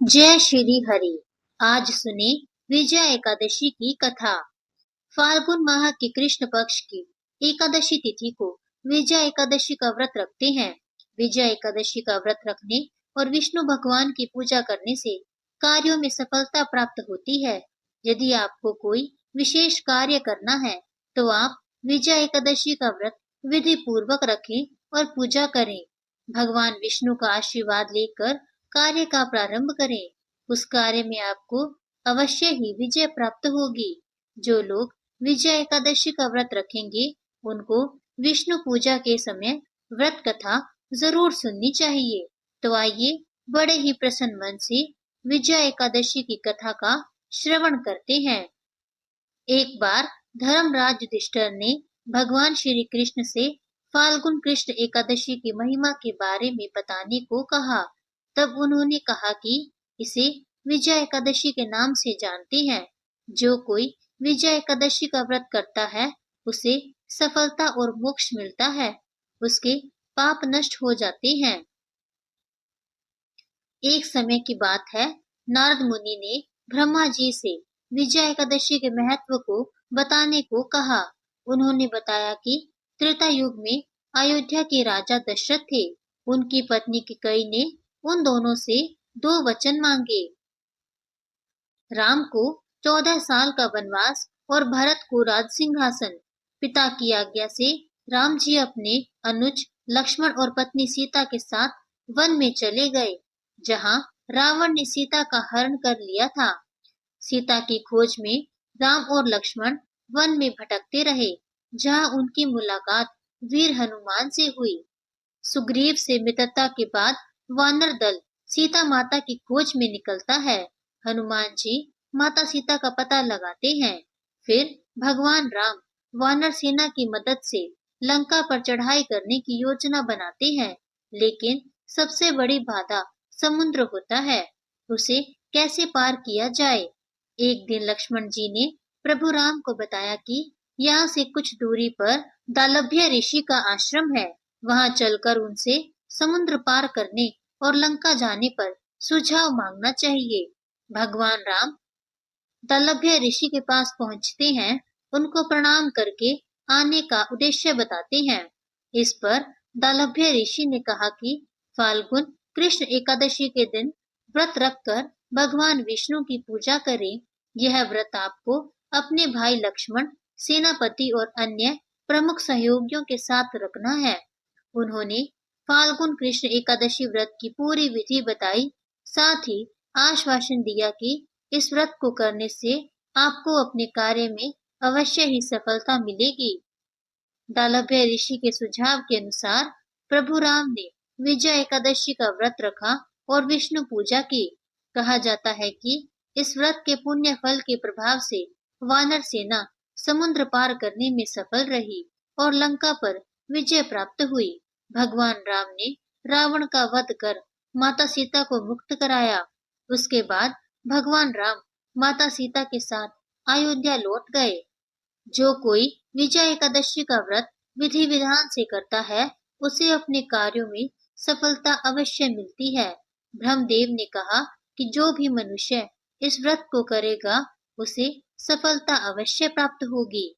जय श्री हरि। आज सुने विजय एकादशी की कथा। फाल्गुन माह के कृष्ण पक्ष की एकादशी तिथि को विजय एकादशी का व्रत रखते हैं। विजय एकादशी का व्रत रखने और विष्णु भगवान की पूजा करने से कार्यों में सफलता प्राप्त होती है। यदि आपको कोई विशेष कार्य करना है तो आप विजय एकादशी का व्रत विधि पूर्वक रखें और पूजा करें। भगवान विष्णु का आशीर्वाद लेकर कार्य का प्रारंभ करें। उस कार्य में आपको अवश्य ही विजय प्राप्त होगी। जो लोग विजय एकादशी का व्रत रखेंगे उनको विष्णु पूजा के समय व्रत कथा जरूर सुननी चाहिए। तो आइए बड़े ही प्रसन्न मन से विजय एकादशी की कथा का श्रवण करते हैं। एक बार धर्मराज युधिष्ठिर ने भगवान श्री कृष्ण से फाल्गुन कृष्ण एकादशी की महिमा के बारे में बताने को कहा। तब उन्होंने कहा कि इसे विजय एकादशी के नाम से जानते हैं। जो कोई विजय एकादशी का व्रत करता है उसे सफलता और मोक्ष मिलता है। उसके पाप नष्ट हो जाते हैं। एक समय की बात है, नारद मुनि ने ब्रह्मा जी से विजय एकादशी के महत्व को बताने को कहा। उन्होंने बताया कि त्रेता युग में अयोध्या के राजा दशरथ थे। उनकी पत्नी कैकेयी ने उन दोनों से 2 वचन मांगे। राम को 14 साल का वनवास और भरत को राज सिंहासन। पिता की आज्ञा से राम जी अपने अनुज लक्ष्मण और पत्नी सीता के साथ वन में चले गए, जहां रावण ने सीता का हरण कर लिया था। सीता की खोज में राम और लक्ष्मण वन में भटकते रहे, जहां उनकी मुलाकात वीर हनुमान से हुई। सुग्रीव से मित्रता के बाद वानर दल सीता माता की खोज में निकलता है। हनुमान जी माता सीता का पता लगाते हैं। फिर भगवान राम वानर सेना की मदद से लंका पर चढ़ाई करने की योजना बनाते हैं, लेकिन सबसे बड़ी बाधा समुद्र होता है। उसे कैसे पार किया जाए? एक दिन लक्ष्मण जी ने प्रभु राम को बताया कि यहाँ से कुछ दूरी पर दालभ्य ऋषि का आश्रम है। वहां चलकर उनसे समुद्र पार करने और लंका जाने पर सुझाव मांगना चाहिए। भगवान राम दालभ्य ऋषि के पास पहुंचते हैं। उनको प्रणाम करके आने का उद्देश्य बताते हैं। इस पर दालभ्य ऋषि ने कहा कि फाल्गुन कृष्ण एकादशी के दिन व्रत रखकर भगवान विष्णु की पूजा करें। यह व्रत आपको अपने भाई लक्ष्मण, सेनापति और अन्य प्रमुख सहयोगियों के साथ रखना है। उन्होंने फाल्गुन कृष्ण एकादशी व्रत की पूरी विधि बताई, साथ ही आश्वासन दिया कि इस व्रत को करने से आपको अपने कार्य में अवश्य ही सफलता मिलेगी। दालभ्य ऋषि के सुझाव के अनुसार प्रभु राम ने विजय एकादशी का व्रत रखा और विष्णु पूजा की। कहा जाता है कि इस व्रत के पुण्य फल के प्रभाव से वानर सेना समुद्र पार करने में सफल रही और लंका पर विजय प्राप्त हुई। भगवान राम ने रावण का वध कर माता सीता को मुक्त कराया। उसके बाद भगवान राम माता सीता के साथ अयोध्या लौट गए। जो कोई विजय एकादशी का व्रत विधि विधान से करता है उसे अपने कार्यों में सफलता अवश्य मिलती है। ब्रह्मदेव ने कहा कि जो भी मनुष्य इस व्रत को करेगा उसे सफलता अवश्य प्राप्त होगी।